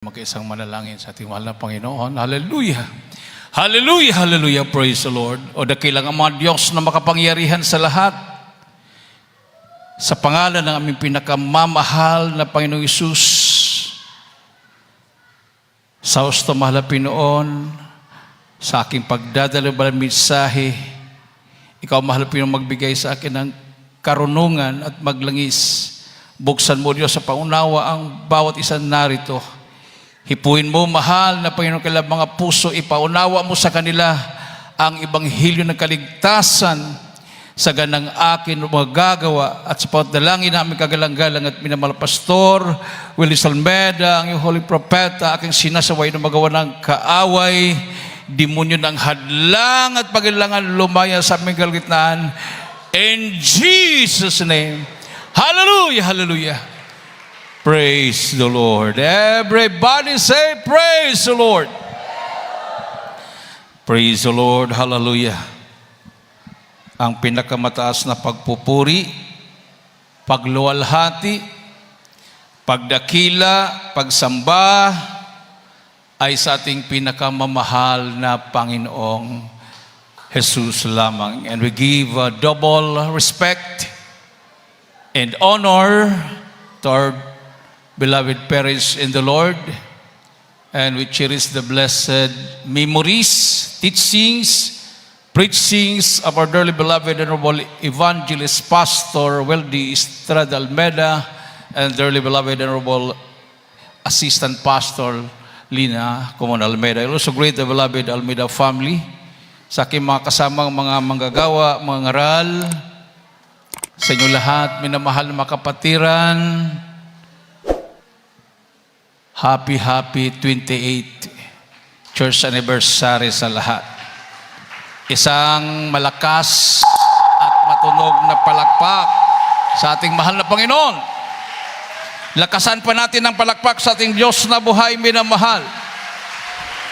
Mag-isang manalangin sa ating mahal na Panginoon. Hallelujah! Hallelujah! Hallelujah! Praise the Lord. O dakilang ang mga Diyos na makapangyarihan sa lahat, sa pangalan ng aming pinakamamahal na Panginoong Hesus, sa gusto mahal na Pinoon, sa aking pagdadala ng mensahe, ikaw mahal na Pinoon magbigay sa akin ng karunungan at maglangis. Buksan mo Diyos sa paunawa ang bawat isang narito. Hipuin mo, mahal na Panginoon, kailang mga puso, ipaunawa mo sa kanila ang Ebanghelyo ng kaligtasan sa ganang akin magagawa at sa pagdalangin na aming kagalang-galang at minamahal Pastor Willis Almeda, ang iyong Holy Propeta, aking sinasaway na magawa ng kaaway, demonyo ng hadlang at pagkailangan lumaya sa aming kalagitnaan. In Jesus' name, hallelujah, hallelujah. Praise the Lord. Everybody say, praise the Lord. Praise the Lord. Hallelujah. Ang pinakamataas na pagpupuri, pagluwalhati, pagdakila, pagsamba ay sa ating pinakamamahal na Panginoong Jesus lamang. And we give double respect and honor to our beloved parents in the Lord, and we cherish the blessed memories, teachings, preachings of our dearly beloved and honorable evangelist Pastor Weldy Estrada Almeda and dearly beloved and honorable assistant Pastor Lina Comon Almeda. I also greet the beloved Almeda family, sa aking mga kasamang mga manggagawa, mga ngaral, sa inyo lahat, minamahal na mga kapatiran. Happy 28th church anniversary sa lahat. Isang malakas at matunog na palakpak sa ating mahal na Panginoon. Lakasan pa natin ang palakpak sa ating Diyos na buhay minamahal.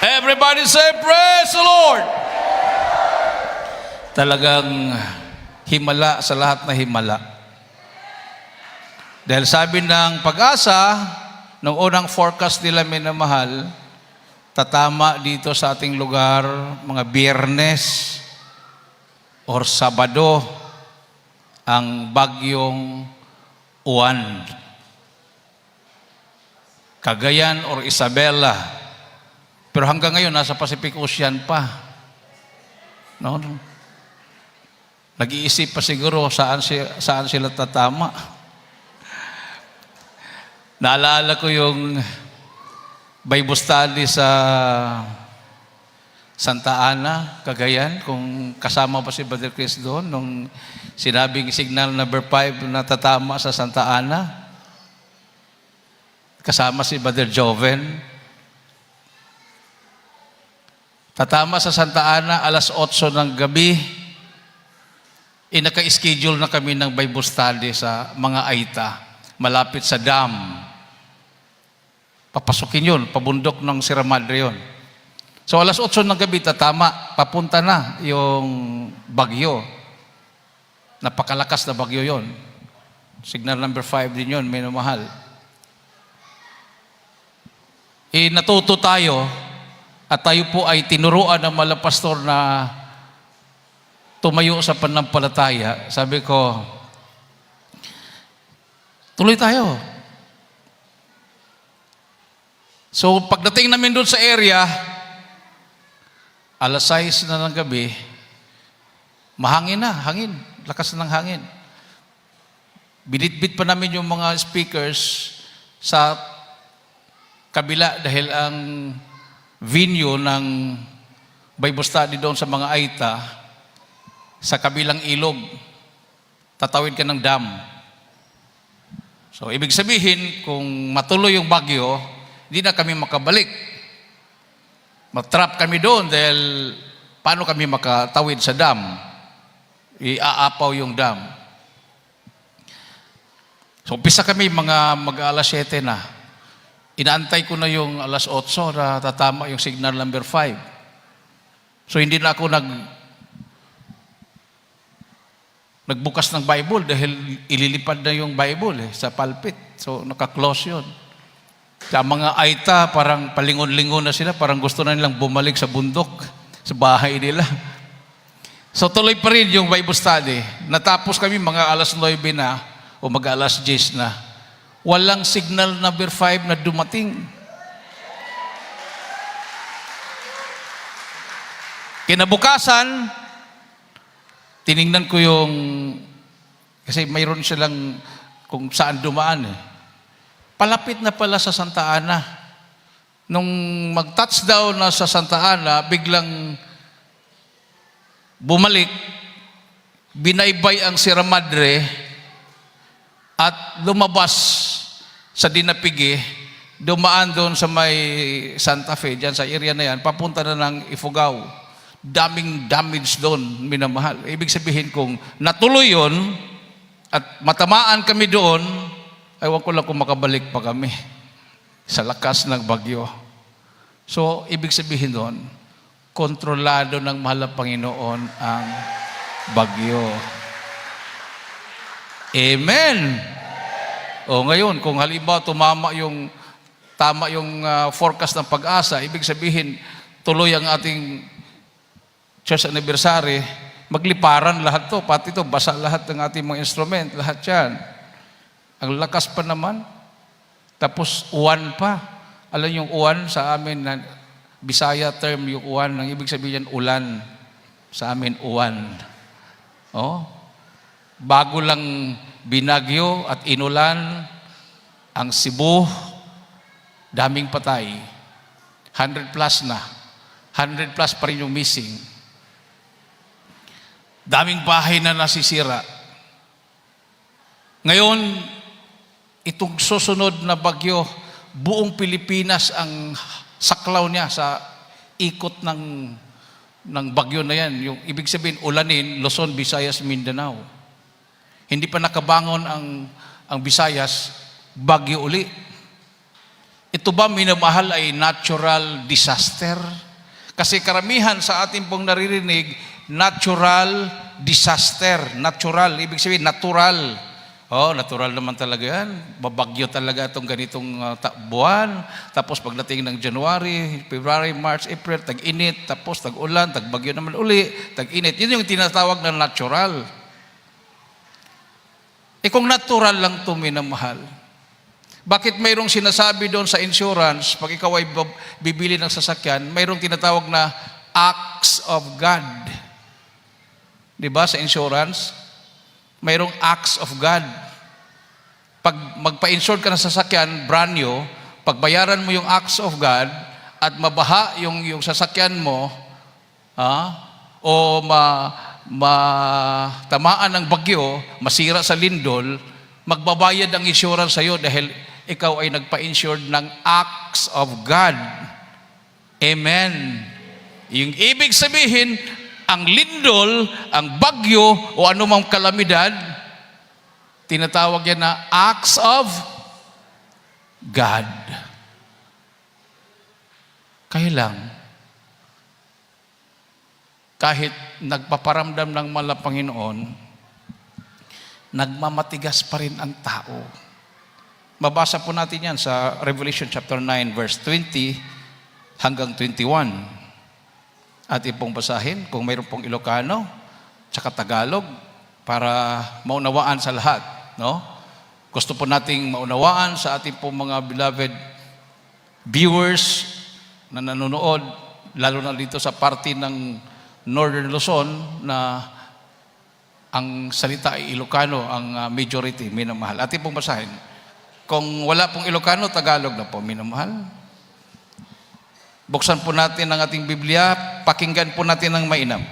Everybody say, praise the Lord! Talagang himala sa lahat na himala. Dahil sabi ng Pag-asa, nung unang forecast nila minamahal, tatama dito sa ating lugar mga Biyernes or Sabado ang bagyong Uwan, Cagayan or Isabela. Pero hanggang ngayon nasa Pacific Ocean pa. No? Nag-iisip pa siguro saan sila tatama. Naalala ko yung Bible study sa Santa Ana, Cagayan, kung kasama pa si Brother Chris doon, nung sinabing signal number 5 na tatama sa Santa Ana. Kasama si Brother Joven. Tatama sa Santa Ana, alas 8 ng gabi. Naka-schedule na kami ng Bible study sa mga Aita, malapit sa dam. Papasukin yun, pabundok ng Sierra Madre yun. So alas 8 ng gabi, tatama, papunta na yung bagyo. Napakalakas na bagyo yun. Signal number 5 din yun, minamahal. Natuto tayo, at tayo po ay tinuruan ng mga pastor na tumayo sa pananampalataya. Sabi ko, tuloy tayo. So pagdating namin doon sa area, alas 6 na ng gabi, mahangin na, hangin, lakas na ng hangin. Binitbit pa namin yung mga speakers sa kabila dahil ang venue ng Bible study doon sa mga Aita, sa kabilang ilog, tatawid ka ng dam. So ibig sabihin, kung matuloy yung bagyo, hindi na kami makabalik. Matrap kami doon dahil paano kami makatawid sa dam? Iaapaw yung dam. So umpisa kami mag-alas 7 na. Inaantay ko na yung alas 8 na tatama yung signal number 5. So hindi na ako nagbukas ng Bible dahil ililipad na yung Bible sa pulpit. So naka-close yun. Sa mga Aita, parang palingon-lingon na sila, parang gusto na nilang bumalik sa bundok, sa bahay nila. So tuloy pa rin yung Bible study. Natapos kami mga alas 9 na, o mag alas 10 na. Walang signal number 5 na dumating. Kinabukasan, tiningnan ko yung, kasi mayroon silang kung saan dumaan eh. Palapit na pala sa Santa Ana. Nung mag-touchdown na sa Santa Ana, biglang bumalik, binaybay ang Sierra Madre at lumabas sa Dinapigi, dumaan doon sa may Santa Fe, dyan sa area na yan, papunta na ng Ifugao. Daming damage doon, minamahal. Ibig sabihin kung natuloy yun at matamaan kami doon, ewan ko lang kung makabalik pa kami sa lakas ng bagyo. So, ibig sabihin doon, kontrolado ng mahal na Panginoon ang bagyo. Amen! O ngayon, kung halimbawa tama yung forecast ng Pag-asa, ibig sabihin, tuloy ang ating church anniversary, magliparan lahat to, pati to, basa lahat ng ating mga instrument, lahat yan. Ang lakas pa naman. Tapos uwan pa. Alam yung uwan sa amin, na Bisaya term yung uwan, ang ibig sabihin yan, ulan. Sa amin, uwan. Oh. Bago lang binagyo at inulan, ang Cebu, daming patay. 100 plus na. 100 plus pa rin yung missing. Daming bahay na nasisira. Ngayon, itong susunod na bagyo, buong Pilipinas ang saklaw niya sa ikot ng bagyo na yan. Yung ibig sabihin, ulanin, Luzon, Visayas, Mindanao. Hindi pa nakabangon ang Visayas, bagyo uli. Ito ba, minamahal, ay natural disaster? Kasi karamihan sa ating pong naririnig, natural disaster. Natural, ibig sabihin, natural. Oh, natural naman talaga yan. Babagyo talaga itong ganitong buwan. Tapos pagdating ng January, February, March, April, tag-init. Tapos tag-ulan, tag-bagyo naman uli, tag-init. Yun yung tinatawag na natural. Eh kung natural lang ito, minamahal, bakit mayroong sinasabi doon sa insurance, pag ikaw ay bibili ng sasakyan, mayroong tinatawag na acts of God. Diba sa insurance? Mayroong acts of God. Pag magpa-insure ka ng sasakyan, brand new, pagbayaran mo yung acts of God at mabaha yung sasakyan mo, o tamaan ng bagyo, masira sa lindol, magbabayad ang insurance sa'yo dahil ikaw ay nagpa-insure ng acts of God. Amen. Yung ibig sabihin, ang lindol, ang bagyo, o anumang kalamidad, tinatawag yan na acts of God. Kaya lang, kahit nagpaparamdam ng mala Panginoon, nagmamatigas pa rin ang tao. Mabasa po natin yan sa Revelation chapter 9, verse 20 hanggang 21. At ipong basahin, kung mayroon pong Ilocano, tsaka Tagalog, para maunawaan sa lahat. No? Gusto po nating maunawaan sa ating pong mga beloved viewers na nanonood, lalo na dito sa parte ng Northern Luzon, na ang salita ay Ilocano, ang majority, minamahal. Ating pong basahin. Kung wala pong Ilocano, Tagalog na po, minamahal. Buksan po natin ang ating Biblia, pakinggan po natin ng mainam.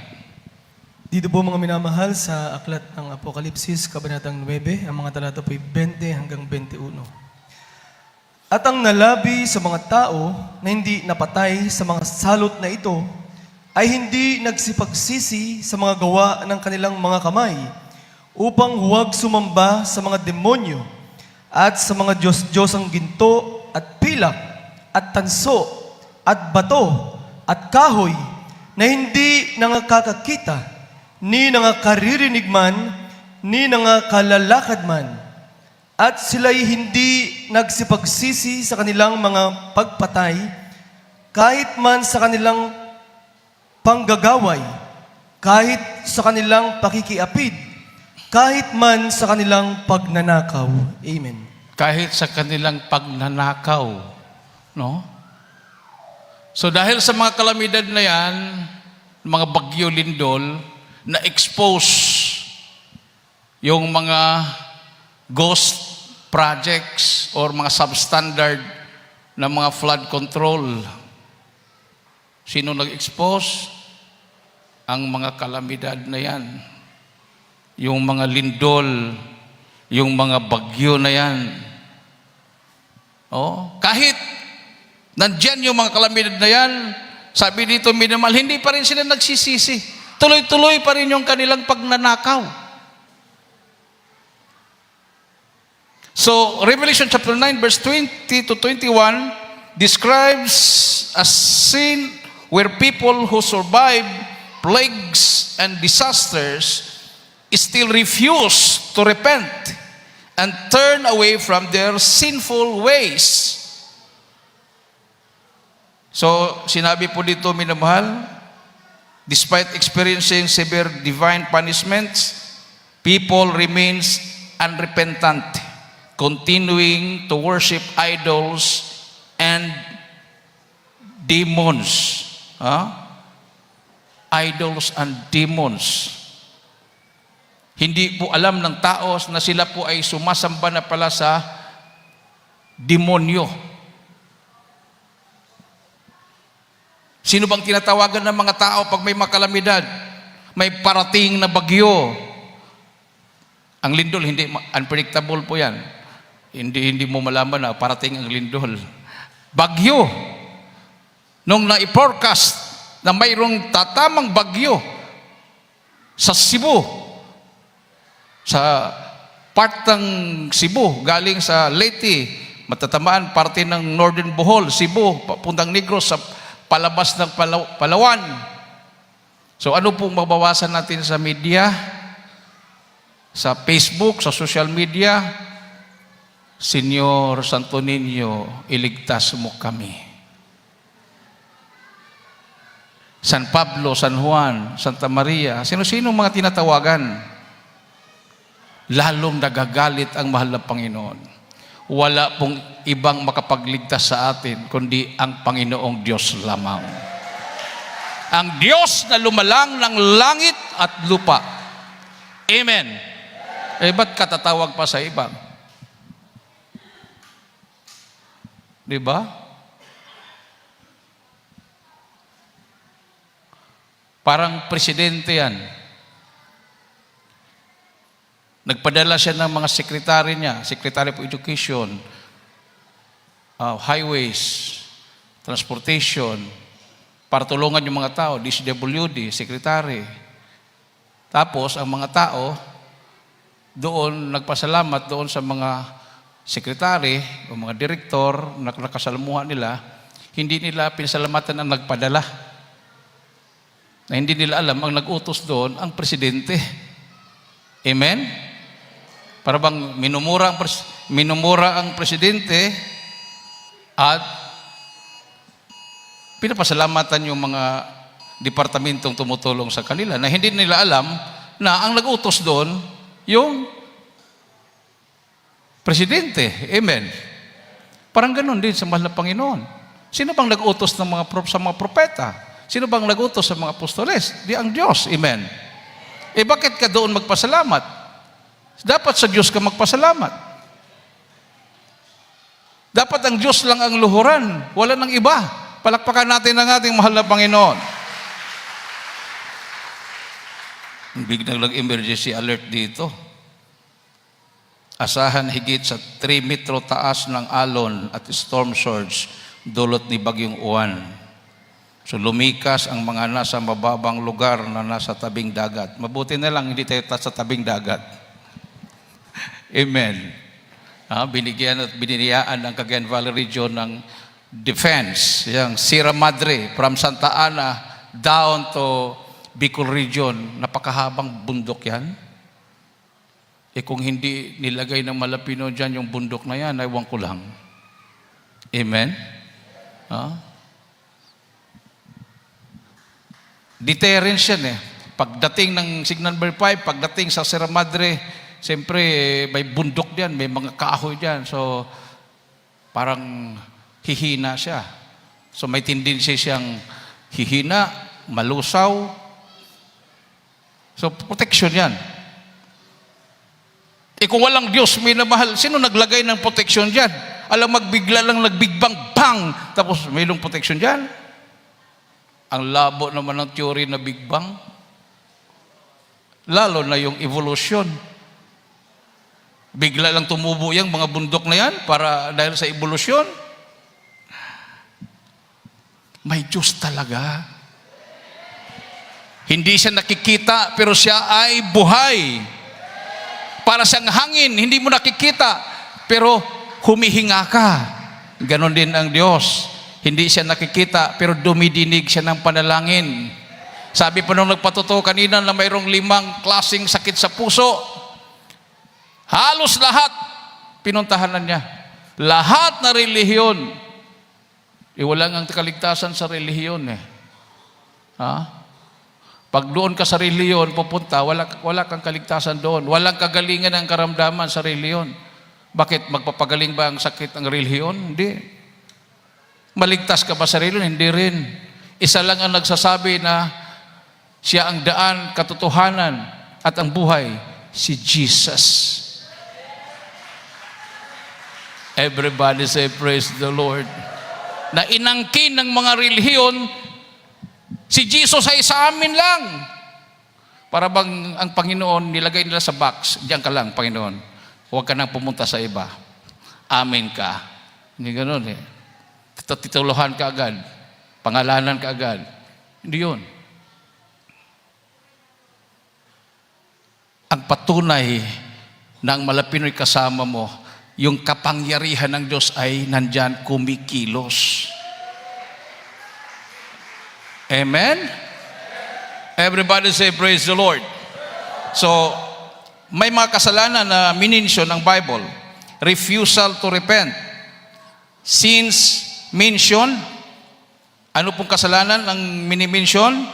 Dito po mga minamahal sa aklat ng Apokalipsis, Kabanatang 9, ang mga talata po ay 20 hanggang 21. At ang nalabi sa mga tao na hindi napatay sa mga salot na ito, ay hindi nagsipagsisi sa mga gawa ng kanilang mga kamay, upang huwag sumamba sa mga demonyo at sa mga Diyos-Diyosang ginto at pilak at tanso at bato at kahoy na hindi nangakakakita, ni nangakaririnig man, ni nangakalalakad man, at sila'y hindi nagsipagsisi sa kanilang mga pagpatay, kahit man sa kanilang panggagaway, kahit sa kanilang pakikiapid, kahit man sa kanilang pagnanakaw. Amen. Kahit sa kanilang pagnanakaw. No? So dahil sa mga kalamidad na yan, mga bagyo lindol, na-expose yung mga ghost projects or mga substandard na mga flood control. Sino nag-expose? Ang mga kalamidad na yan. Yung mga lindol, yung mga bagyo na yan. Kahit nandyan yung mga kalamidad na yan, sabi dito minimal, hindi pa rin sila nagsisisi. Tuloy-tuloy pa rin yung kanilang pagnanakaw. So, Revelation chapter 9, verse 20 to 21 describes a scene where people who survive plagues and disasters still refuse to repent and turn away from their sinful ways. So, sinabi po dito, minamahal, despite experiencing severe divine punishments, people remains unrepentant, continuing to worship idols and demons. Idols and demons. Hindi po alam ng tao na sila po ay sumasamba na pala sa demonyo. Sino bang tinatawagan ng mga tao pag may makalamidad? May parating na bagyo. Ang lindol, hindi, unpredictable po yan. Hindi mo malaman na parating ang lindol. Bagyo. Nung na-forecast na mayroong tatamang bagyo sa Cebu, sa part ng Cebu, galing sa Leyte, matatamaan parte ng Northern Bohol, Cebu, papuntang Negros, sa palabas ng Palawan. So ano pong mabawasan natin sa media, sa Facebook, sa social media? Senyor Santo Niño, iligtas mo kami. San Pablo, San Juan, Santa Maria, sino-sino mga tinatawagan? Lalong nagagalit ang mahal na Panginoon. Wala pong ibang makapagligtas sa atin, kundi ang Panginoong Diyos lamang. Ang Diyos na lumalang ng langit at lupa. Amen. Ba't katatawag pa sa iba? Di ba? Parang presidente yan. Nagpadala siya ng mga sekretary niya, Secretary of Education, Highways, Transportation, para tulungan yung mga tao, DSWD, Secretary. Tapos, ang mga tao, doon, nagpasalamat doon sa mga sekretary o mga direktor na nakasalamuhan nila, hindi nila pinasalamatan ang nagpadala. Na hindi nila alam, ang nag-utos doon, ang presidente. Amen? Para bang minumura ang presidente at pinapasalamatan yung mga departamentong tumutulong sa kanila na hindi nila alam na ang nag-utos doon yung presidente. Amen. Parang ganun din sa mahal na Panginoon. Sino bang nag-utos sa mga propeta? Sino bang nag-utos sa mga apostoles? Di ang Diyos. Amen. Bakit ka doon magpasalamat? Dapat sa Diyos ka magpasalamat. Dapat ang Diyos lang ang luhuran. Wala nang iba. Palakpakan natin ang ating mahal na Panginoon. Biglang nag-emergency alert dito. Asahan higit sa 3 metro taas ng alon at storm surge dulot ni Bagyong Uwan. So lumikas ang mga nasa mababang lugar na nasa tabing dagat. Mabuti na lang hindi tayo sa tabing dagat. Amen. Binigyan at biniyaan ng Cagayan Valley Region ng defense. Yung Sierra Madre from Santa Ana down to Bicol Region. Napakahabang bundok yan. kung hindi nilagay ng Malapino dyan yung bundok na yan, ewan ko lang. Amen? Deterrence yan eh. Pagdating ng Signal number 5, pagdating sa Sierra Madre, siyempre may bundok diyan, may mga kahoy diyan. So parang hihina siya. So may tendency siyang hihina, malusaw. So protection yan. Kung walang Diyos, minamahal, sino naglagay ng protection diyan? Alam, magbigla lang nagbig bang, bang! Tapos mayroong protection diyan. Ang labo naman ng theory na Big Bang. Lalo na yung evolution. Bigla lang tumubo yung mga bundok na yan para dahil sa evolution. May Diyos talaga. Hindi siya nakikita, pero siya ay buhay. Para siyang hangin, hindi mo nakikita, pero humihinga ka. Ganon din ang Diyos. Hindi siya nakikita, pero dumidinig siya ng panalangin. Sabi pa nung nagpatuto kanina na mayroong 5 klaseng sakit sa puso. Halos lahat, pinuntahan na niya. Lahat na relihiyon. Wala ang kaligtasan sa relihiyon eh. Pag doon ka sa relihiyon, pupunta, wala kang kaligtasan doon. Walang kagalingan ang karamdaman sa relihiyon. Bakit? Magpapagaling ba ang sakit ng relihiyon? Hindi. Maligtas ka ba sa relihiyon? Hindi rin. Isa lang ang nagsasabi na siya ang daan, katotohanan, at ang buhay, si Jesus. Everybody say, praise the Lord. Na inangkin ng mga relihiyon, si Jesus ay sa amin lang. Para bang ang Panginoon nilagay nila sa box, diyan ka lang, Panginoon. Huwag ka nang pumunta sa iba. Amin ka. Hindi ganoon eh. Tituluhan ka agad. Pangalanan ka agad. Hindi yun. Ang patunay na ang Malapino'y kasama mo, yung kapangyarihan ng Diyos ay nandyan kumikilos. Amen? Everybody say, praise the Lord. So, may mga kasalanan na minensyon ng Bible. Refusal to repent. Sins mention. Ano pong kasalanan ang minimension?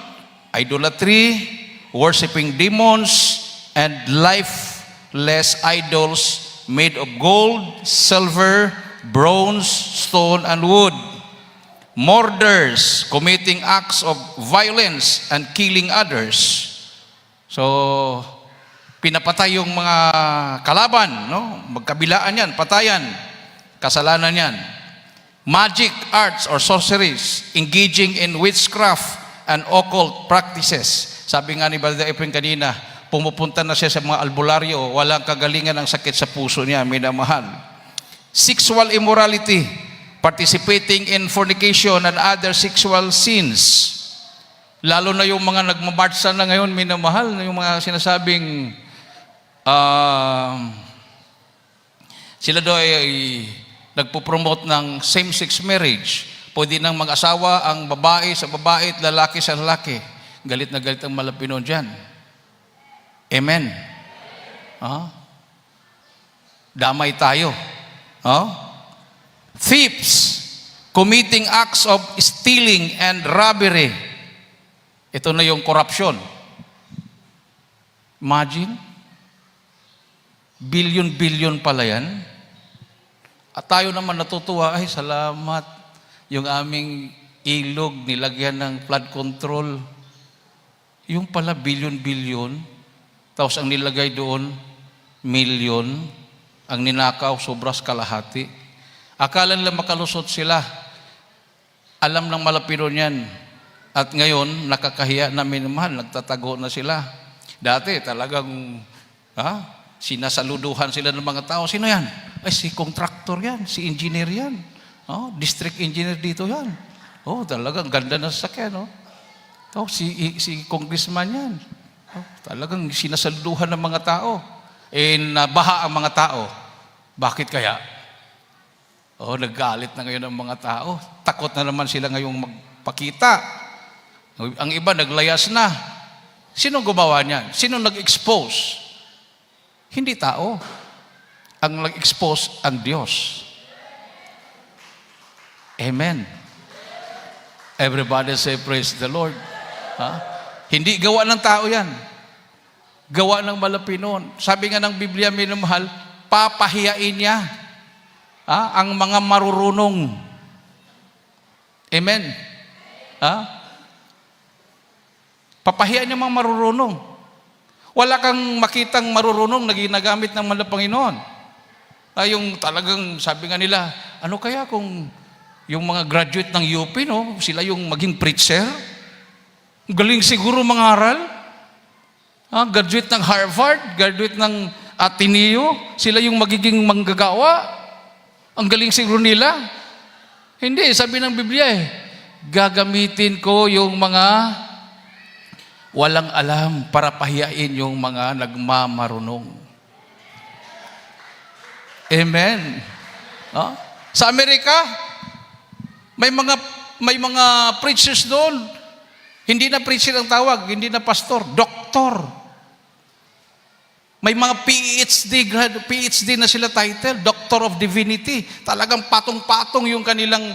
Idolatry, worshiping demons, and lifeless idols made of gold, silver, bronze, stone, and wood. Murders, committing acts of violence and killing others. So, pinapatay yung mga kalaban, no? Magkabilaan yan, patayan, kasalanan yan. Magic arts or sorceries, engaging in witchcraft and occult practices. Sabi nga ni Brother Efren kanina, pumupunta na siya sa mga albularyo, walang kagalingan ang sakit sa puso niya, minamahal. Sexual immorality, participating in fornication and other sexual sins. Lalo na yung mga nagmamarcha na ngayon, minamahal, yung mga sinasabing sila daw ay nagpo-promote ng same-sex marriage. Pwede nang mag-asawa ang babae sa babae at lalaki sa lalaki. Galit na galit ang Malapino dyan. Amen. Damay tayo. Thieves, committing acts of stealing and robbery. Ito na yung corruption. Imagine, billion-billion pala yan. At tayo naman natutuwa, ay salamat, yung aming ilog nilagyan ng flood control. Yung pala billion-billion, tapos ang nilagay doon, million, ang ninakaw, sobras kalahati. Akala nila makalusot sila. Alam ng Malapino niyan. At ngayon, nakakahiya namin mahal, nagtatago na sila. Dati talagang sinasaluduhan sila ng mga tao. Sino yan? Ay, si contractor yan, si engineer yan. District engineer dito yan. Talagang ganda na sasakyan. Si congressman yan. Talagang sinasaluduhan ng mga tao. Nabaha ang mga tao. Bakit kaya? Naggalit na ngayon ang mga tao. Takot na naman sila ngayong magpakita. Ang iba naglayas na. Sino gumawa niyan? Sino nag-expose? Hindi tao. Ang nag-expose ang Diyos. Amen. Everybody say praise the Lord. Ha? Hindi gawa ng tao yan. Gawa ng Malapinon. Sabi nga ng Biblia, minamahal, papahiyain niya ang mga marurunong. Amen. Papahiyain niya mga marurunong. Wala kang makitang marurunong na ginagamit ng Panginoon. Yung talagang sabi nga nila, ano kaya kung yung mga graduate ng UP, no, sila yung maging preacher? Galing siguro mangaral. Graduate ng Harvard, graduate ng Ateneo, sila yung magiging manggagawa. Ang galing siguro nila. Hindi, sabi ng Biblia gagamitin ko yung mga walang alam para pahiyain yung mga nagmamarunong. Amen. Sa Amerika, may mga preachers doon. Hindi na preacher ang tawag, hindi na pastor, doktor. May mga PhD na sila title, Doctor of Divinity. Talagang patong-patong yung kanilang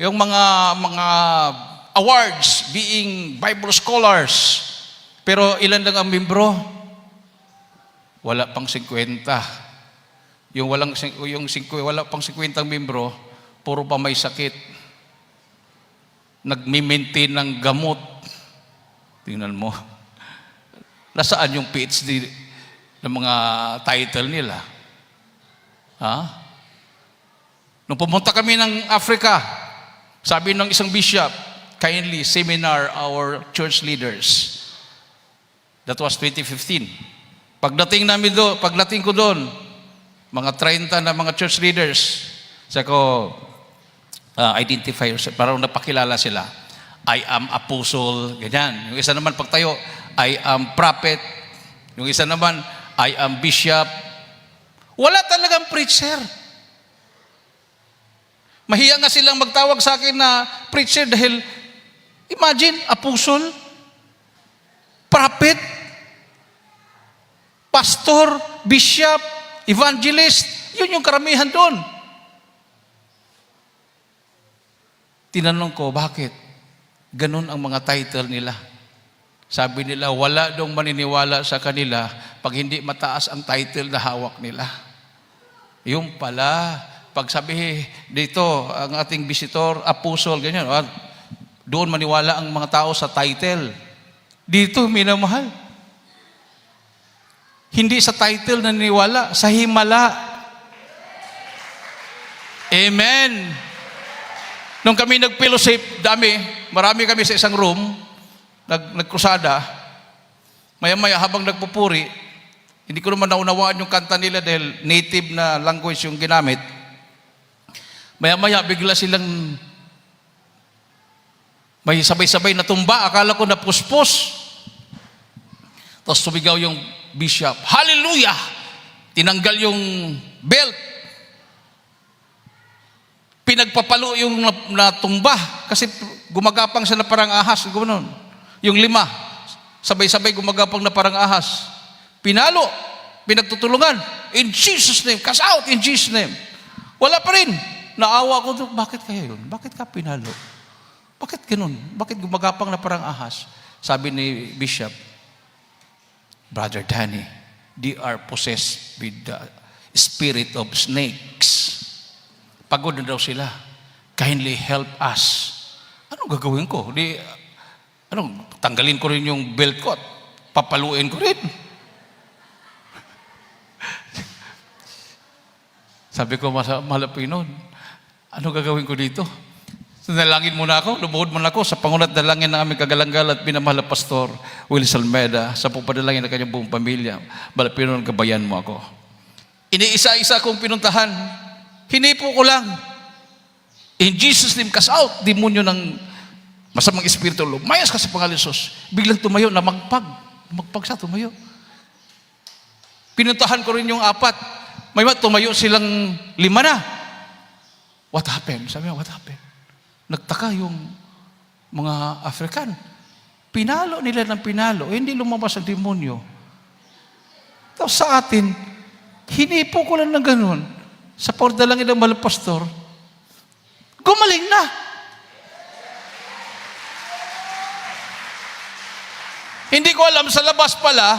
yung mga awards being Bible scholars. Pero ilan lang ang membro? Wala pang 50. Wala pang 50 membro, puro pa may sakit. Nagmi-maintain ng gamot. Tingnan mo. Nasaan yung PhD ng mga title nila? Nung pumunta kami ng Africa, sabi ng isang bishop, kindly seminar our church leaders. That was 2015. Pagdating ko doon, mga 30 na mga church leaders, sabi ko, identify yourself, parang napakilala sila. I am apostle, ganyan. Yung isa naman pagtayo, I am prophet. Yung isa naman, I am bishop. Wala talagang preacher. Mahiya nga silang magtawag sa akin na preacher dahil, imagine, apostle, prophet, pastor, bishop, evangelist, yun yung karamihan doon. Tinanong ko, bakit? Ganun ang mga title nila. Sabi nila, wala dong maniniwala sa kanila pag hindi mataas ang title na hawak nila. Yung pala, pag sabi dito, ang ating visitor, apostle, ganyan, doon maniwala ang mga tao sa title. Dito, minamahal. Hindi sa title na niniwala, sa himala. Amen. Nung kami nag-fellowship, marami kami sa isang room, nagkrusada, maya-maya habang nagpupuri, hindi ko naman naunawaan yung kanta nila dahil native na language yung ginamit. Maya-maya bigla silang may sabay-sabay na tumba, akala ko na puspos. Tapos sumigaw yung bishop, hallelujah! Tinanggal yung belt. Pinagpapalo yung natumba kasi gumagapang siya na parang ahas. Ganoon. Yung 5, sabay-sabay gumagapang na parang ahas. Pinalo, pinagtutulungan. In Jesus' name, cast out in Jesus' name. Wala pa rin. Naawa ko, bakit kaya yun? Bakit ka pinalo? Bakit ganun? Bakit gumagapang na parang ahas? Sabi ni Bishop, Brother Danny, they are possessed with the spirit of snakes. Pagod na daw sila. Kindly help us. Anong gagawin ko? Tanggalin ko rin yung belt ko at papaluin ko rin. Sabi ko, Malapinon, ano gagawin ko dito? Nalangin muna ako, lumuhod muna ako sa pangulat dalangin ng aming kagalanggal at pinamahal na Pastor Willis Almeida sa pagpadalangin ng kanyang buong pamilya. Malapinon, gabayan mo ako. Iniisa-isa kong pinuntahan. Hinipo ko lang. In Jesus' name, cast out, demonyo ng masamang espiritu. Lumayas ka sa pangalan ni Jesus. Biglang tumayo, namagpag siya, tumayo. Pinuntahan ko rin yung 4. May tumayo silang 5 na. What happened? Sabi niya, what happened? Nagtaka yung mga African. Pinalo nila ng pinalo. Hindi lumabas ang demonyo. Tapos sa atin, hinipo ko lang ng ganun. Sa pagdalangin ng mahal pastor, gumaling na. Hindi ko alam, sa labas pala,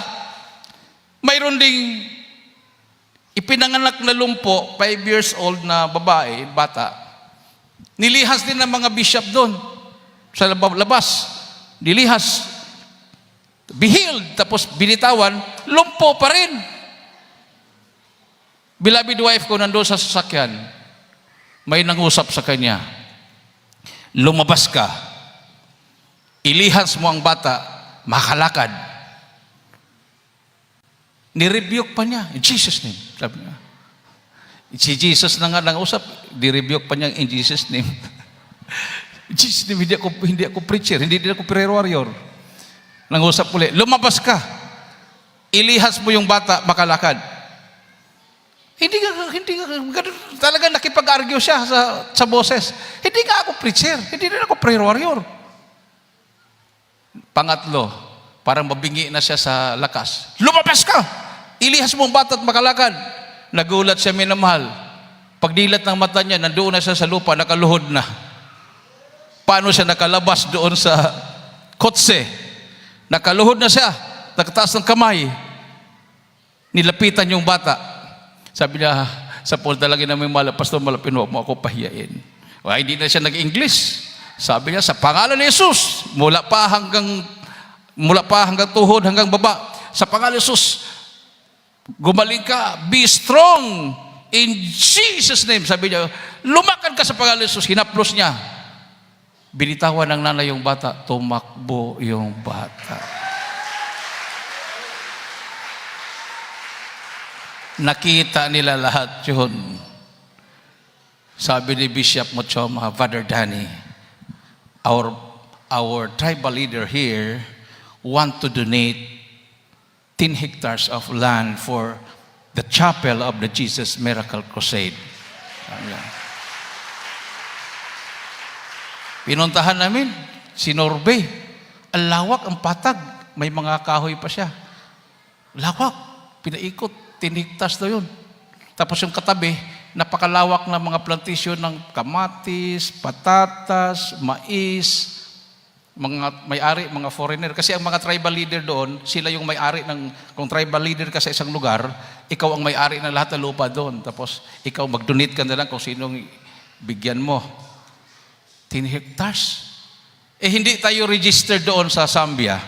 mayroon ding ipinanganak na lumpo, 5 years old na babae, bata. Nilihas din ng mga bishop doon sa labas. Nilihas. Be healed. Tapos binitawan, lumpo pa rin. Beloved wife ko nandoon sa sasakyan, may nangusap sa kanya, lumabas ka, ilihas mo ang bata, makalakad. Nirebuke pa niya, in Jesus' name. Sabi niya. Si Jesus na nga nangusap, nirebuke pa niya in Jesus' name. In Jesus' name, hindi ako preacher, hindi ako prayer warrior. Nangusap ulit, lumabas ka, ilihas mo yung bata, makalakad. Hindi ka, talaga nakipag-argue siya sa boses. Hindi nga ako preacher, hindi rin ako prayer warrior. Pangatlo, parang mabingi na siya sa lakas. Lumabas ka! Ilihas mo ang bata at makalakad. Nagulat siya, minamahal. Pagdilat ng mata niya, nandoon na siya sa lupa, nakaluhod na. Paano siya nakalabas doon sa kotse? Nakaluhod na siya, nakataas ng kamay. Nilapitan yung bata. Sabi niya, sa pagdalangin namin mahal, pastor, malapin mo ako pahiyain. Ay, hindi na siya nag-English. Sabi niya, sa pangalan ni Jesus, mula pa hanggang tuhod, hanggang baba, sa pangalan ni Jesus, gumaling ka, be strong in Jesus' name. Sabi niya, lumakad ka sa pangalan ni Jesus. Hinaplos niya. Binitawan ng nanay yung bata, tumakbo yung bata. Nakita nila lahat yun. Sabi ni Bishop Mochoma, Father Danny, our tribal leader here want to donate 10 hectares of land for the chapel of the Jesus Miracle Crusade. Pinuntahan namin, si Norbe. Ang lawak, ang patag. May mga kahoy pa siya. Lawak. Pinaikot. 10 hectares daw yun. Tapos yung katabi, napakalawak na mga plantation ng kamatis, patatas, mais, mga may-ari, mga foreigner. Kasi ang mga tribal leader doon, sila yung may-ari ng, kung tribal leader ka sa isang lugar, ikaw ang may-ari ng lahat ng lupa doon. Tapos ikaw mag-donate ka na lang kung sinong bigyan mo. 10 hectares. Hindi tayo registered doon sa Zambia.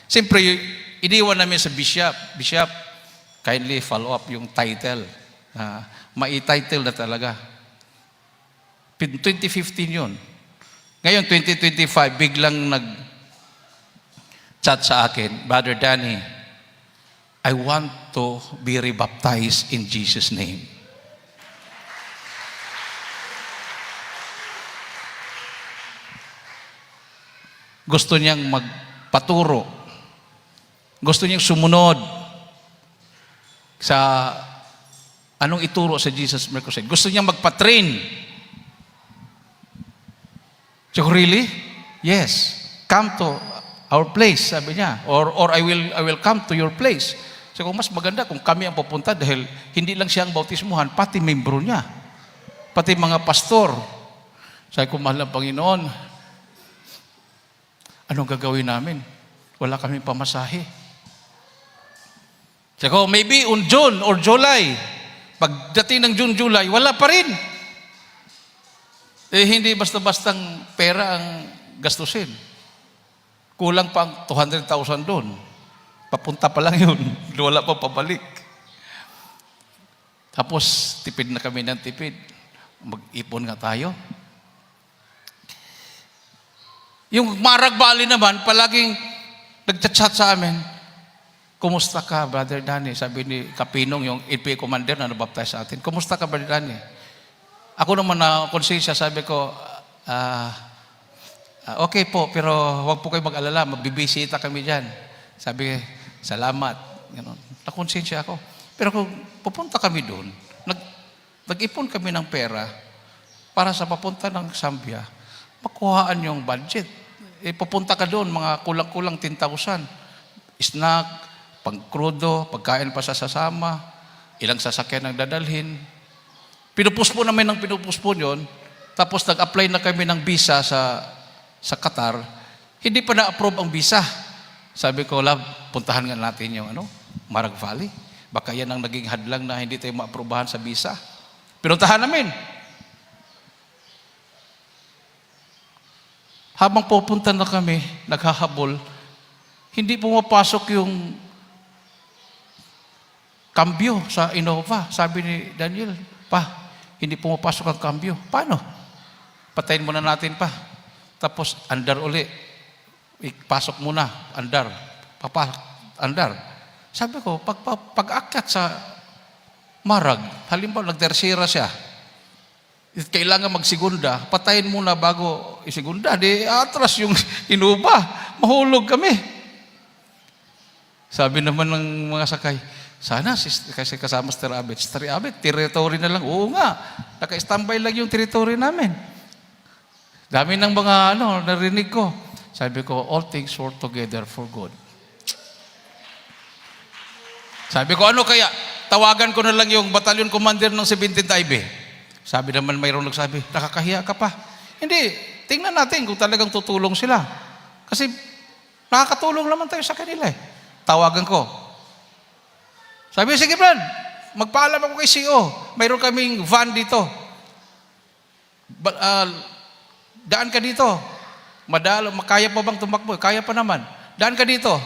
Siyempre, iniwan namin sa Bishop, kindly follow up yung title. Mai-title na talaga. 2015 yun. Ngayon, 2025, biglang nag-chat sa akin, Brother Danny, I want to be rebaptized in Jesus' name. Gusto niyang magpaturo. Gusto niyang sumunod sa anong ituro sa Jesus Miracle Crusade. Gusto niyang magpa-train. So, really? Yes. Come to our place, sabi niya. Or I will come to your place. So, kung mas maganda kung kami ang pupunta dahil hindi lang siya ang bautismuhan, pati membro niya. Pati mga pastor. Sabi ko, mahal ng Panginoon, anong gagawin namin? Wala kami pamasahe. So, maybe on June or July, pagdating ng June, July, wala pa rin. Hindi basta-bastang pera ang gastusin. Kulang pa ang 200,000 doon. Papunta pa lang yun. Wala pa pabalik. Tapos, tipid na kami ng tipid. Mag-ipon nga tayo. Yung Marag Valley naman, palaging nagchat-chat sa amin, kumusta ka, Brother Danny? Sabi ni Kapinong, yung NPA commander na nabaptize sa atin. Kumusta ka, Brother Danny? Ako naman na konsensya, sabi ko, okay po, pero huwag po kayo mag-alala, magbibisita kami dyan. Sabi, salamat. Nakonsensya ako. Pero kung pupunta kami doon, nag-ipon kami ng pera para sa papunta ng Zambia, makuhaan yung budget. Pupunta ka doon, mga kulang-kulang 10,000. Snack, pangkrudo, pagkain pa sa sasama, ilang sasakyan ang dadalhin. Pinupuspon namin ng pinupuspon yun, tapos nag-apply na kami ng visa sa Qatar, hindi pa na-approve ang visa. Sabi ko, love, puntahan nga natin yung Marag Valley. Baka yan ang naging hadlang na hindi tayo ma-aprobahan sa visa. Pinuntahan namin. Habang pupunta na kami, naghahabol, hindi pumapasok yung kambyo sa Innova. Sabi ni Daniel, pa, hindi pumapasok ang kambyo. Paano? Patayin muna natin pa. Tapos, andar uli. Ipasok muna, andar. Andar. Sabi ko, pag-akyat sa Marag, halimbawa, nagtersira siya. Kailangan magsigunda, patayin muna bago isigunda. Di atras yung Innova. Mahulog kami. Sabi naman ng mga sakay, sana kasi kasama si Sister Abet, territory na lang. Oo nga, naka-standby lang yung territory namin. Dami ng mga narinig ko. Sabi ko, all things work together for good. Sabi ko, kaya? Tawagan ko na lang yung battalion commander ng 17th IB. Sabi naman mayroong nagsabi, nakakahiya ka pa. Hindi, tingnan natin kung talagang tutulong sila. Kasi nakakatulong naman tayo sa kanila eh. Tawagan ko. Sabi, sige Brad, magpaalam ako kay CEO. Mayroon kaming van dito. Daan ka dito. Kaya pa bang tumakbo? Kaya pa naman. Daan ka dito.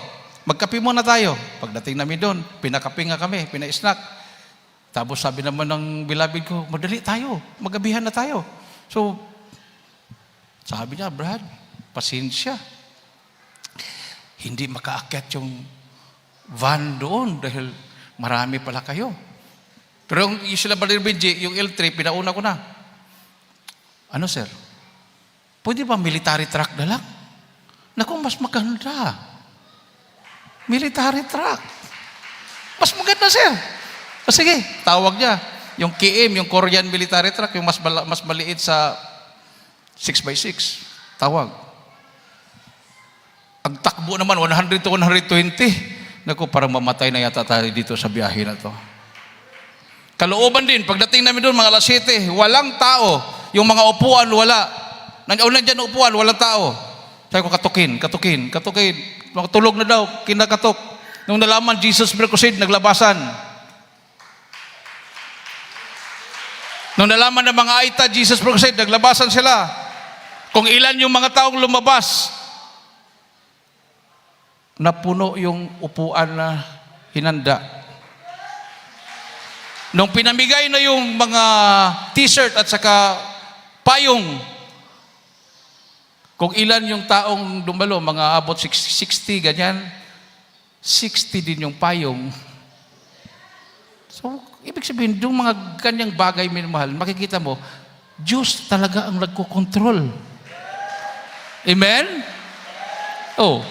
Magkape muna tayo. Pagdating namin doon, pinakape nga kami, pina-snack. Tapos sabi naman ng bilabid ko, madali tayo. Magabihan na tayo. So, sabi niya, Brad, pasensya. Hindi makaakyat yung van doon dahil marami pala kayo. Pero yung Isla Balirbenji, yung L3, pinauna ko na. Ano sir? Pwede ba military truck na lang? Naku, mas maganda. Military truck. Mas maganda sir. O sige, tawag niya. Yung KM, yung Korean military truck, yung mas maliit sa 6x6. Tawag. Ang takbo naman, 100 to 120. Naku, parang mamatay na yata tayo dito sa biyahe na to. Kalooban din, pagdating namin doon, mga alas 7, walang tao. Yung mga upuan, wala. Nandiyan upuan, walang tao. Sabi ko, katukin. Tulog na daw, kinakatok. Nung nalaman, Jesus Crusade, naglabasan. Nung nalaman ng mga Aita, Jesus Crusade, naglabasan sila. Kung ilan yung mga taong lumabas, napuno yung upuan na hinanda. Nung pinamigay na yung mga t-shirt at saka payong, kung ilan yung taong dumalo, mga abot 60, ganyan, 60 din yung payong. So, ibig sabihin, yung mga ganyang bagay, minamahal, makikita mo, Diyos talaga ang nagkokontrol. Amen? Oh.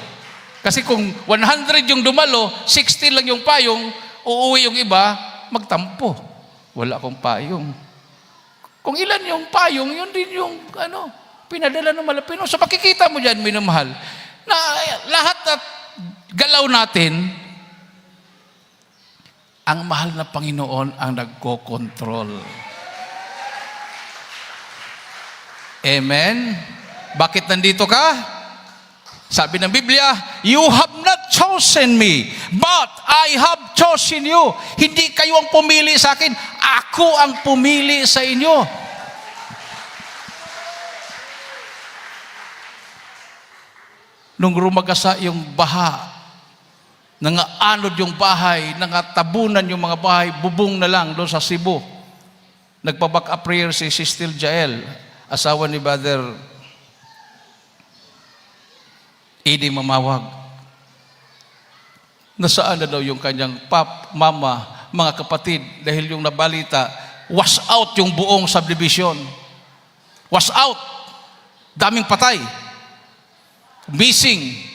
Kasi kung 100 yung dumalo, 60 lang yung payong, uuwi yung iba, magtampo. Wala akong payong. Kung ilan yung payong, yun din yung pinadala ng Malapino. So makikita mo dyan, minamahal, na lahat at galaw natin, ang mahal na Panginoon ang nagko-control. Amen? Bakit nandito ka? Sabi ng Biblia, you have not chosen me, but I have chosen you. Hindi kayo ang pumili sa akin, ako ang pumili sa inyo. Nung rumagasa yung baha, nangaanod yung bahay, nangatabunan yung mga bahay, bubong na lang doon sa Cebu. Nagpa-back up prayer si Sister Jael, asawa ni Brother Idi Mamawag. Nasaan na daw yung kanyang mama, mga kapatid, dahil yung nabalita, wash out yung buong subdivision. Wash out. Daming patay. Missing.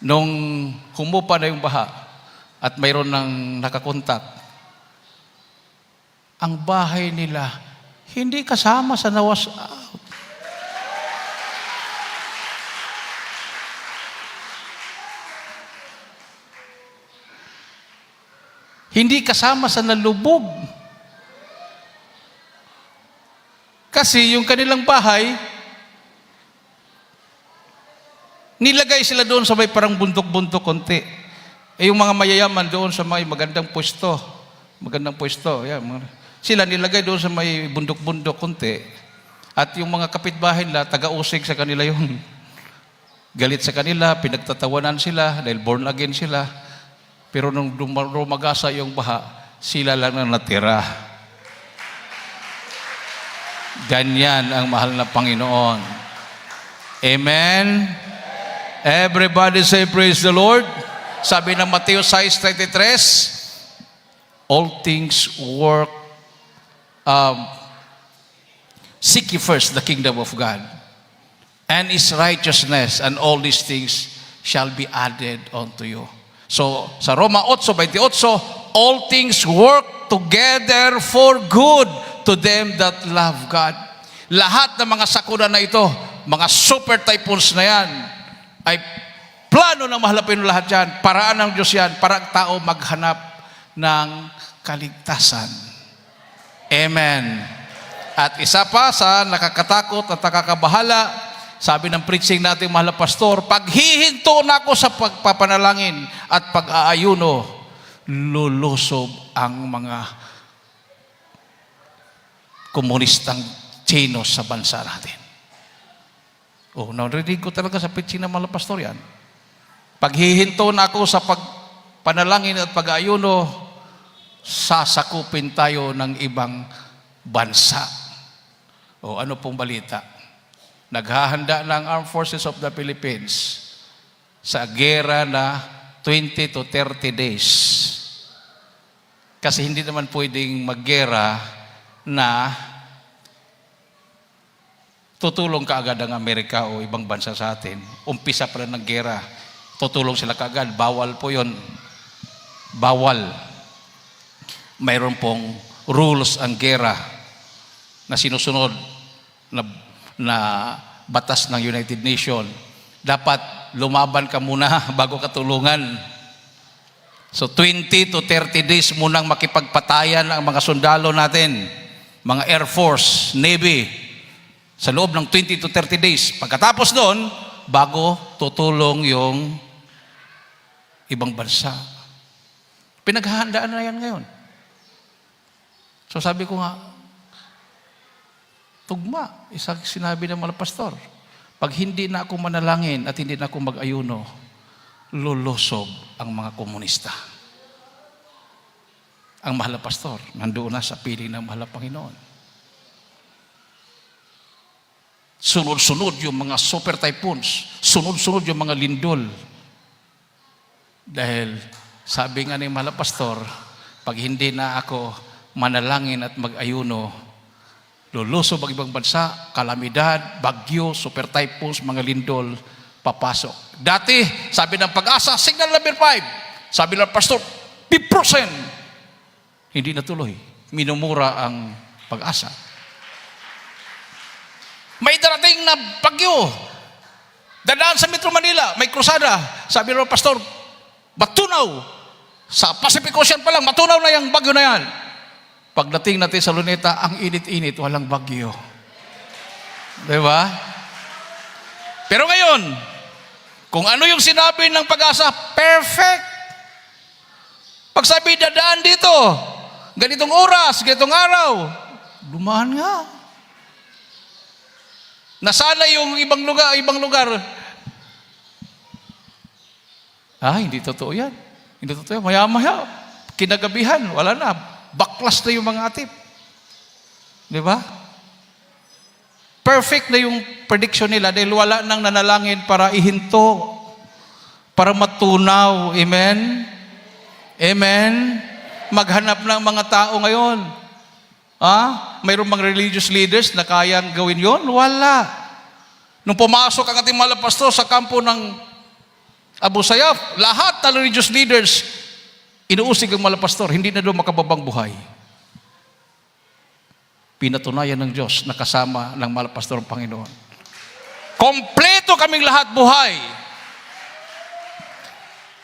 Nung humupa na yung baha at mayroon ng nakakontak, ang bahay nila hindi kasama sa na-wash out. Hindi kasama sa nalubog. Kasi yung kanilang bahay, nilagay sila doon sa may parang bundok-bundok konti. Eh yung mga mayayaman doon sa may magandang pwesto. Yan, sila nilagay doon sa may bundok-bundok konti. At yung mga kapitbahay nila, taga-usig sa kanila yun. Galit sa kanila, pinagtatawanan sila dahil born again sila. Pero nung rumagasa yung baha, sila lang na natira. Ganyan ang mahal na Panginoon. Amen? Everybody say praise the Lord. Sabi ng Mateo 6:33, all things work, seek ye first the kingdom of God and His righteousness, and all these things shall be added unto you. So, sa Roma 8:28, all things work together for good to them that love God. Lahat ng mga sakuna na ito, mga super typhoons na yan, ay plano ng mahal na Panginoon lahat yan. Paraan ng Diyos yan para ang tao maghanap ng kaligtasan. Amen. At isa pa sa nakakatakot at nakakabahala, sabi ng preaching natin mahal na pastor, paghihinto na ako sa pagpapanalangin at pag-aayuno, lulusob ang mga komunistang Chinos sa bansa natin. Narinig ko talaga sa preaching ng mga pastor yan. Paghihinto na ako sa pagpanalangin at pag-aayuno, sasakupin tayo ng ibang bansa. Ano pong balita? Naghahanda ng Armed Forces of the Philippines sa gera na 20 to 30 days. Kasi hindi naman pwedeng maggera na tutulong kaagad ang Amerika o ibang bansa sa atin. Umpisa pa lang ng gera, tutulong sila kaagad. Bawal po yon. Bawal. Mayroon pong rules ang gera na sinusunod na batas ng United Nations. Dapat lumaban ka muna bago ka tulungan. So 20 to 30 days munang makipagpatayan ang mga sundalo natin, mga Air Force, Navy, sa loob ng 20 to 30 days. Pagkatapos doon, bago tutulong yung ibang bansa. Pinaghahandaan na yan ngayon. So sabi ko nga, tugma, isang sinabi ng mga pastor, pag hindi na ako manalangin at hindi na ako mag-ayuno, lulusob ang mga komunista. Ang mahal na pastor, nandoon na sa piling ng mahal na Panginoon. Sunod-sunod yung mga super typhoons, sunod-sunod yung mga lindol. Dahil sabi nga ng mahal na pastor, pag hindi na ako manalangin at mag-ayuno, lulusob ang ibang bansa, kalamidad, bagyo, super typhoons, mga lindol, papasok. Dati, sabi ng Pag-asa, signal number 5. Sabi ng pastor, 50%. Hindi natuloy. Minumura ang Pag-asa. May darating na bagyo. Dadaan sa Metro Manila, may krusada. Sabi ng pastor, matunaw. Sa Pacific Ocean pa lang, matunaw na yung bagyo na yan. Pagdating natin sa Luneta, ang init-init, walang bagyo. Diba? Pero ngayon, kung ano yung sinabi ng Pag-asa, perfect. Pag sabi, dadaan dito, ganitong oras, ganitong araw, dumaan nga. Nasana yung ibang lugar. Hindi totoo yan. Hindi totoo yan. Maya-maya, kinagabihan, wala na. Baklas na yung mga atip. Di ba? Perfect na yung prediction nila dahil wala nang nanalangin para ihinto, para matunaw. Amen? Amen? Maghanap ng mga tao ngayon. Mayroong mga religious leaders na kayang gawin yon? Wala. Nung pumasok ang ating mga pastor sa kampo ng Abu Sayyaf, lahat ng religious leaders, inuusig ang mga pastor, hindi na doon makababang buhay. Pinatunayan ng Diyos na kasama ng mga pastor ng Panginoon. Kompleto kaming lahat buhay.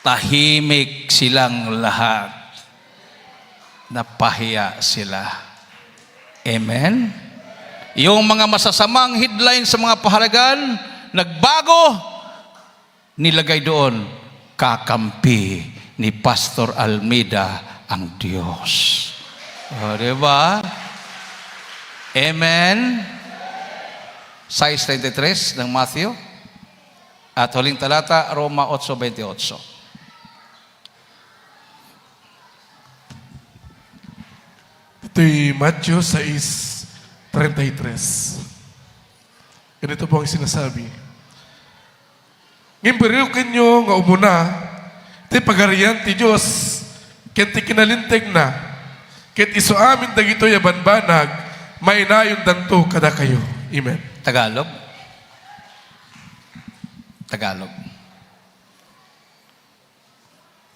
Tahimik silang lahat. napahiya sila. Amen? Yung mga masasamang headline sa mga paharagan, nagbago, nilagay doon, kakampi ni Pastor Almeida ang Diyos. O, diba? Amen? Size 33 ng Matthew. At huling talata, Roma 8:28. Ito'y Matthew 6:33. Ganito po ang sinasabi. Ngimpiriw kanyo nga umuna, iti pagarian ti Diyos, ken ti kinalintig na, ket iso amin dagito yabanbanag, may nayon danto kada kayo. Amen. Tagalog. Tagalog.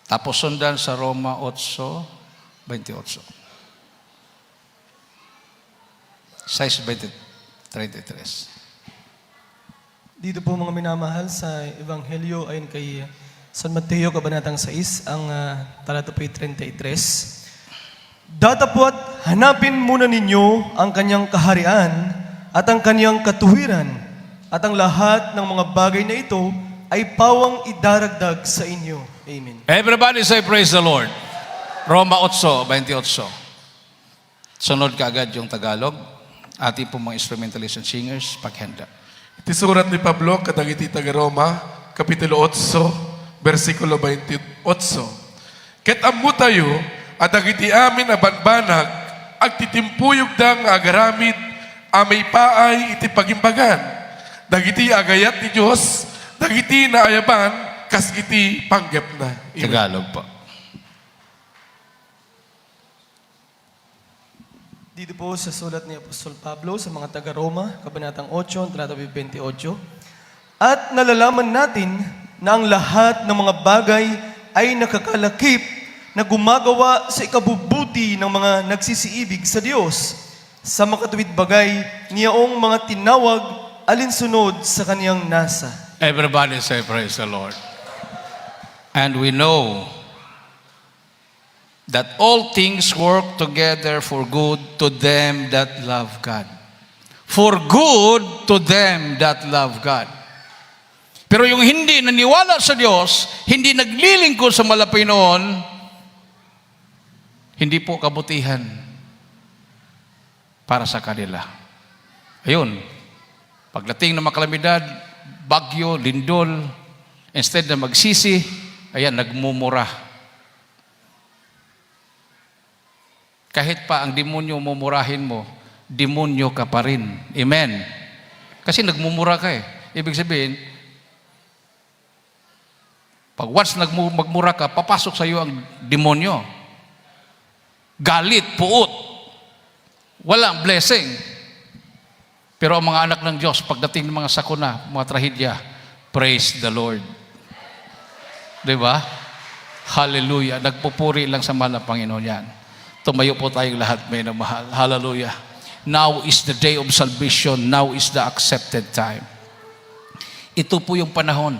Tapos sundan sa Roma 8:28. 6:33. Dito po mga minamahal sa Ebanghelyo ayon kay San Mateo, Kabanatang 6, ang talata po 33. Datapwat hanapin muna ninyo ang kanyang kaharian at ang kanyang katuwiran, at ang lahat ng mga bagay na ito ay pawang idaragdag sa inyo. Amen. Everybody say praise the Lord. Roma 8:28. Sunod ka agad yung Tagalog. Ating po mga instrumentalist and singers, paghanda. Iti surat ni Pablo, kadagiti taga Roma, Kapitulo 8, versikulo 28. Ket ammo tayo, at dagiti amin a banbanag, agtitimpuyog da nga agaramid, amay paay iti pagimbagan. Dagiti agayat ni Diyos, dagiti naayaban, kas iti panggap na. Amen. Tagalog po. Dito po sa sulat ni Apostol Pablo sa mga taga-Roma, Kabanatang 8, talata 28. At nalalaman natin na ang lahat ng mga bagay ay nakakalakip na gumagawa sa ikabubuti ng mga nagsisiibig sa Diyos, sa makatuwid bagay niyaong mga tinawag alinsunod sa kaniyang nasa. Everybody say praise the Lord. And we know that all things work together for good to them that love God. For good to them that love God. Pero yung hindi naniwala sa Diyos, hindi naglilingkod sa malapay noon, hindi po kabutihan para sa kanila. Ayun, pagdating ng mga kalamidad, bagyo, lindol, instead na magsisi, ayan, nagmumura. Kahit pa ang demonyo mumurahin mo, demonyo ka pa rin. Amen. Kasi nagmumura ka eh. Ibig sabihin, pag once magmura ka, papasok sa iyo ang demonyo. Galit, puot. Walang blessing. Pero ang mga anak ng Diyos, pagdating ng mga sakuna, mga trahedya, praise the Lord. Diba? Hallelujah. Nagpupuri lang sa mahal na Panginoon yan. Tumayo po tayong lahat, may namahal. Hallelujah. Now is the day of salvation. Now is the accepted time. Ito po yung panahon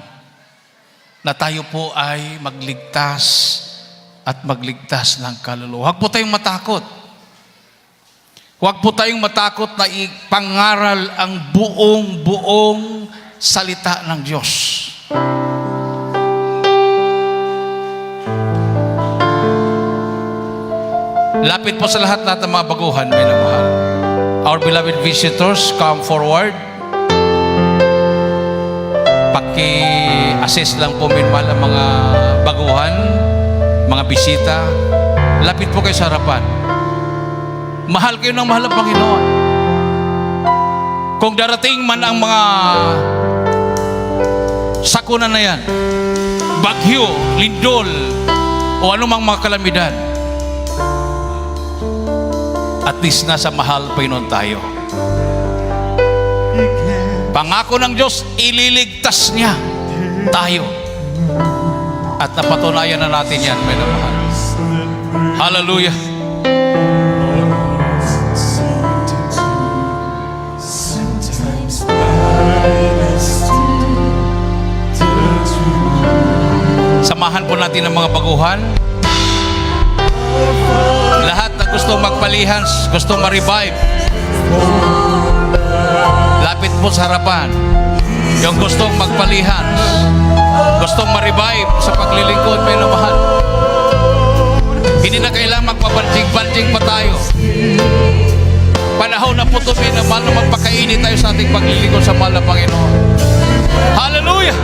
na tayo po ay magligtas at magligtas ng kaluluwa. Huwag po tayong matakot. Huwag po tayong matakot na ipangaral ang buong salita ng Diyos. Lapit po sa lahat ng mga baguhan, may namahal. Our beloved visitors, come forward. Paki-assist lang po minmal ang mga baguhan, mga bisita. Lapit po kayo sa harapan. Mahal kayo ng mahal ng Panginoon. Kung darating man ang mga sakuna na yan, bagyo, lindol, o anumang mga kalamidad, at least nasa mahal Panginoon tayo. Pangako ng Diyos, ililigtas niya tayo. At napatunayan na natin yan, may namahal. Hallelujah. Samahan po natin ang mga baguhan. Lahat gustong magpalihans, gustong ma-revive, lapit po sa harapan. Yung gustong magpalihans, gustong ma-revive sa paglilingkod, may namahal. Hindi na kailangan magpabanting-banting pa tayo. Panahon na po ito, may naman na magpakainit tayo sa ating paglilingkod sa mahal na Panginoon. Hallelujah!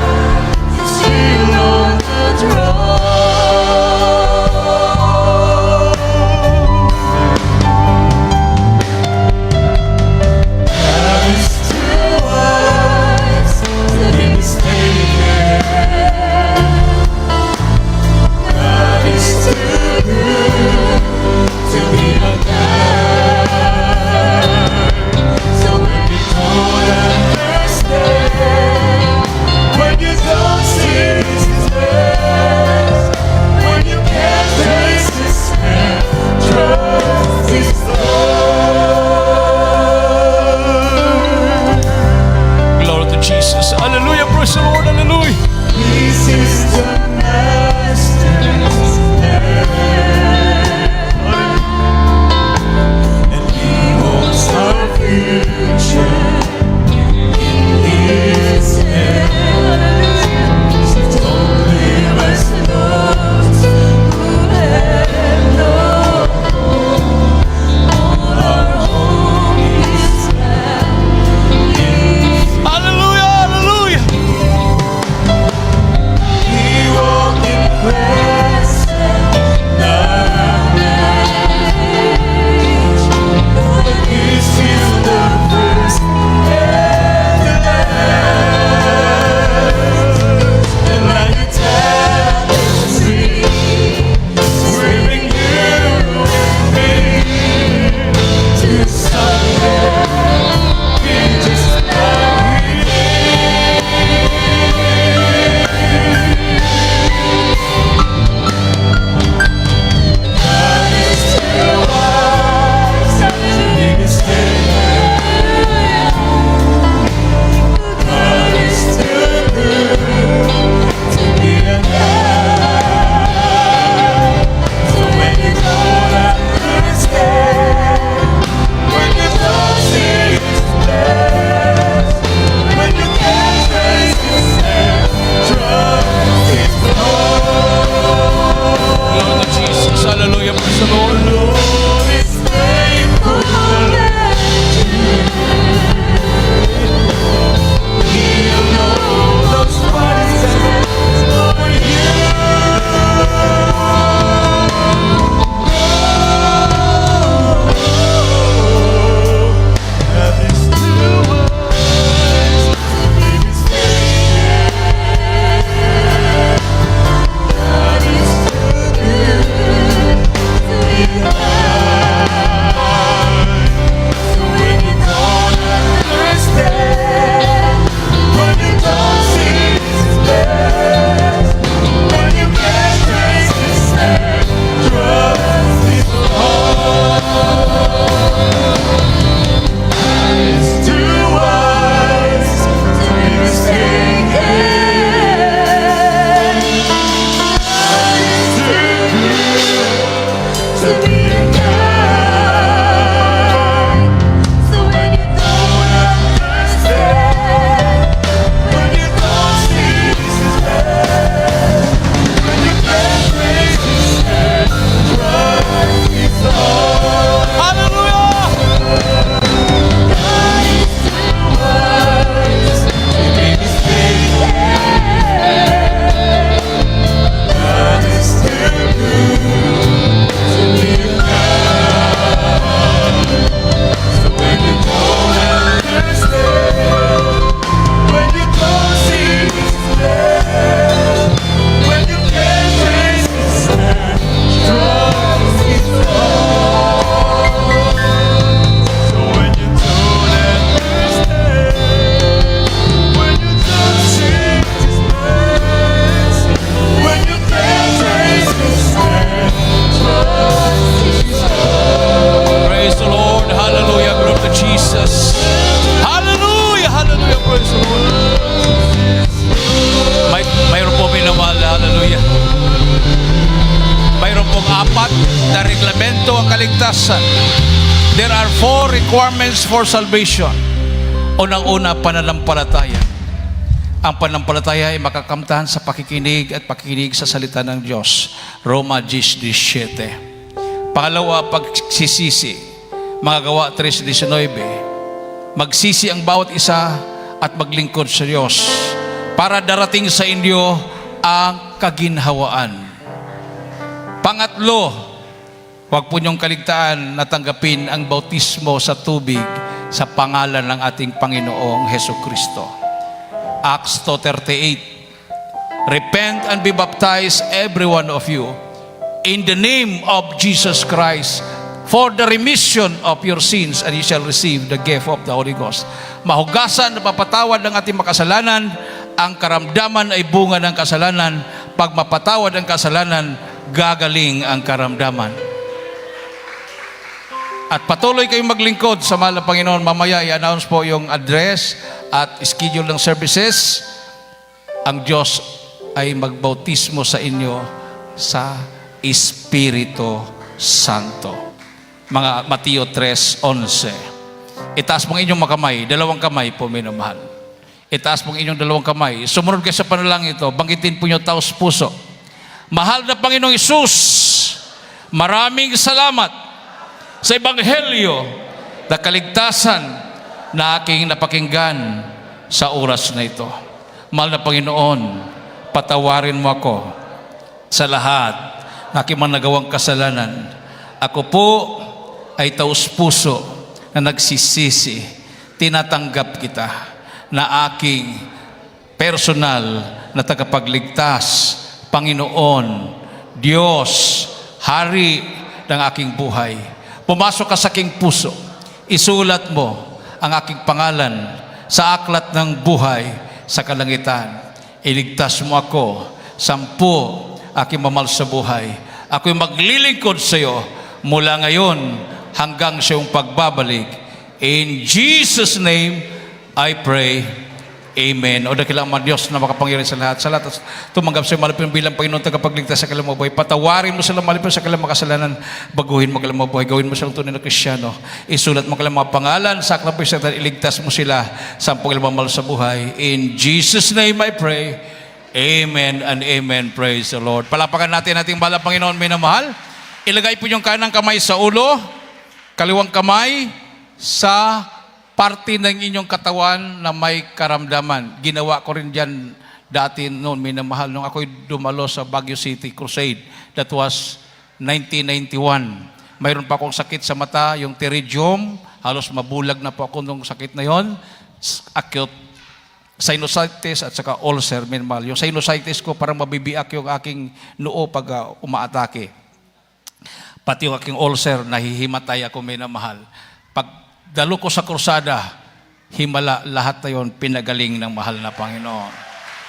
When you don't see his way, requirements for salvation. Unang-una, pananampalataya. Ang pananampalataya ay makakamtan sa pakikinig at pakikinig sa salita ng Diyos. Roma 10:17. Pangalawa, pagsisisi. Mga Gawa 3:19. Magsisi ang bawat isa at maglingkod sa Diyos para darating sa inyo ang kaginhawaan. Pangatlo, huwag po niyong kaligtaan na tanggapin ang bautismo sa tubig sa pangalan ng ating Panginoong Hesukristo. Acts 2:38. Repent and be baptized, every one of you, in the name of Jesus Christ, for the remission of your sins, and you shall receive the gift of the Holy Ghost. Mahugasan na papatawad ng ating makasalanan. Ang karamdaman ay bunga ng kasalanan. Pag mapatawad ang kasalanan, gagaling ang karamdaman. At patuloy kayong maglingkod sa mahal na Panginoon. Mamaya i-announce po yung address at schedule ng services. Ang Diyos ay magbautismo sa inyo sa Espiritu Santo. Mga Mateo 3:11. Itaas mong inyong makamay, dalawang kamay po, minamahal. Itaas mong inyong dalawang kamay. Sumunod kayo sa panalangin ito, banggitin po nyo taos puso. Mahal na Panginoong Hesus, maraming salamat sa Ebanghelyo na kaligtasan na aking napakinggan sa oras na ito. Mahal na Panginoon, patawarin mo ako sa lahat na aking mga nagawang kasalanan. Ako po ay taos puso na nagsisisi. Tinatanggap kita na aking personal na tagapagligtas. Panginoon, Diyos, Hari ng aking buhay. Pumasok ka sa aking puso. Isulat mo ang aking pangalan sa aklat ng buhay sa kalangitan. Iligtas mo ako. 10 aking mamahal sa buhay. Ako'y maglilingkod sa iyo mula ngayon hanggang sa iyong pagbabalik. In Jesus' name, I pray. Amen. O dakilang mga Diyos na makapangyarihan sa lahat. Sa lahat, tumanggap sa iyo malapit bilang Panginoon tagapagligtas sa kanilang buhay. Patawarin mo sila malapit sa kanilang makasalanan. Baguhin mo kanilang buhay. Gawin mo silang tunay na Kristyano. Isulat mo kanilang mga pangalan. Sakla po siya. Iligtas mo sila sa kanilang mahal sa buhay. In Jesus' name I pray. Amen and amen. Praise the Lord. Palapakan natin ating mahal na Panginoon, minamahal. Ilagay po yung kanang kamay sa ulo. Kaliwang kamay sa parte ng inyong katawan na may karamdaman. Ginawa ko rin dyan dati noon, minamahal, nung ako'y dumalo sa Baguio City Crusade. That was 1991. Mayroon pa akong sakit sa mata, yung pterygium. Halos mabulag na po ako nung sakit na yon. Acute sinusitis at saka ulcer, minamahal. Yung sinusitis ko, parang mabibiak yung aking noo pag umaatake. Pati yung aking ulcer, nahihimatay ako, minamahal. Pag dalo ko sa krusada, himala lahat na yun, pinagaling ng mahal na Panginoon.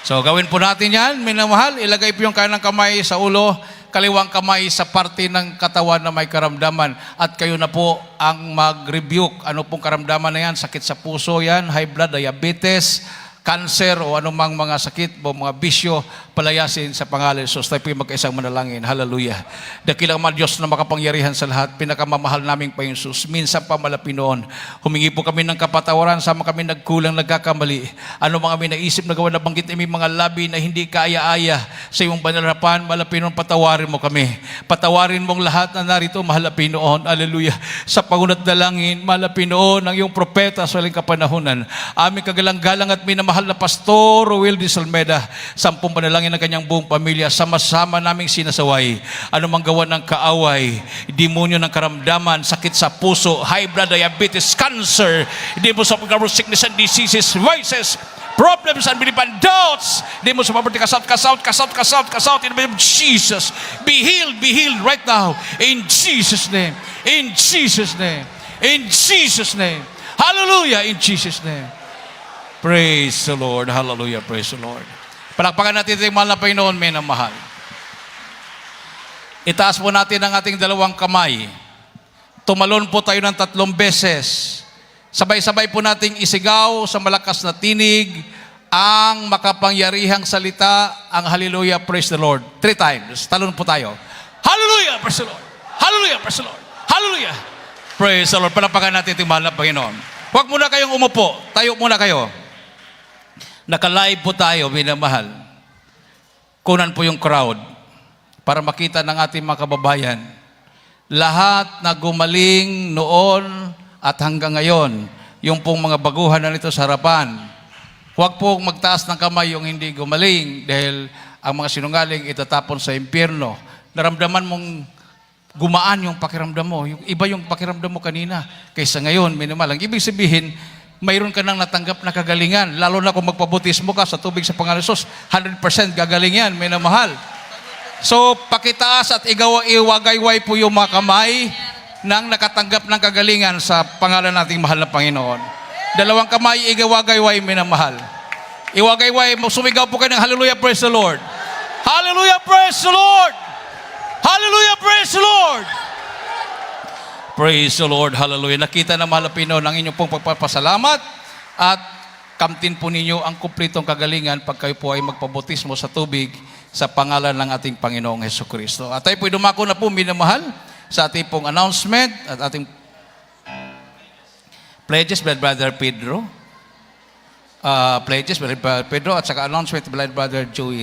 So gawin po natin yan, minamahal. Ilagay po yung kanang kamay sa ulo, kaliwang kamay sa parte ng katawan na may karamdaman. At kayo na po ang mag-rebuke. Ano pong karamdaman na yan? Sakit sa puso yan, high blood, diabetes, cancer o anumang mga sakit o mga bisyo, palayasin sa pangalan Jesus. Tayo po yung magkaisang manalangin. Hallelujah. Dakilang mga Diyos na makapangyarihan sa lahat, pinakamamahal naming Panginoon Jesus. Minsan pa malapinoon, humingi po kami ng kapatawaran, sama kami nagkulang, nagkakamali. Ano mga may naisip na gawa na banggit may mga labi na hindi kaaya-aya sa iyong banalapan, malapinoon, patawarin mo kami. Patawarin mong lahat na narito, malapinoon. Hallelujah. Sa pangunat dalangin, malapinoon ang iyong propeta sa walang kapanahunan. Aming kagalang-galang at minamahal na Pastor Wildes Almeda, 10 panalangin ng kanyang buong pamilya, sama-sama naming sinasaway. Ano mang gawa ng kaaway, demonyo ng karamdaman, sakit sa puso, high blood, diabetes, cancer, hindi mo sa pagkaroon sickness and diseases, vices, problems, unbelief and doubts, hindi mo sa poverty, cast out, in the name of Jesus. Be healed right now, in Jesus' name, in Jesus' name, in Jesus' name. Hallelujah, in Jesus' name. Praise the Lord. Hallelujah. Praise the Lord. Palakpakan natin ang mahal na Panginoon, minamahal. Itaas po natin ang ating dalawang kamay. Tumalon po tayo ng 3 beses. Sabay-sabay po nating isigaw sa malakas na tinig ang makapangyarihang salita, ang hallelujah, praise the Lord. 3 times. Talon po tayo. Hallelujah, praise the Lord. Hallelujah, praise the Lord. Hallelujah. Praise the Lord. Palapakan natin itong mahal na Panginoon. Huwag muna kayong umupo. Tayo muna kayo. Naka-live po tayo, minamahal. Kunan po yung crowd para makita ng ating mga kababayan. Lahat na gumaling noon at hanggang ngayon, yung pong mga baguhan na nito sa harapan. Huwag po magtaas ng kamay yung hindi gumaling dahil ang mga sinungaling itatapon sa impyerno. Naramdaman mong gumaan yung pakiramdam mo. Yung iba yung pakiramdam mo kanina kaysa ngayon, minimal. Ang ibig sabihin, mayroon ka nang natanggap na kagalingan. Lalo na kung magpabutismo ka sa tubig sa Panginoon Jesus, 100% gagaling yan, minamahal. So, pakitaas at iwagayway po yung mga kamay nang nakatanggap ng kagalingan sa pangalan nating mahal na Panginoon. Dalawang kamay, iwagayway, minamahal. Iwagayway, sumigaw po kayo ng hallelujah, praise the Lord. Hallelujah, praise the Lord. Hallelujah, praise the Lord. Praise the Lord, hallelujah. Nakita na mahal na Panginoon ang inyong pong pagpapasalamat at kamtin po ninyo ang kumplitong kagalingan pag kayo po ay magpabotismo sa tubig sa pangalan ng ating Panginoong Hesukristo. At tayo po dumako na po, minamahal, sa ating pong announcement at ating pledges by Brother Pedro. Pledges by Brother Pedro at saka announcement by Brother Joey.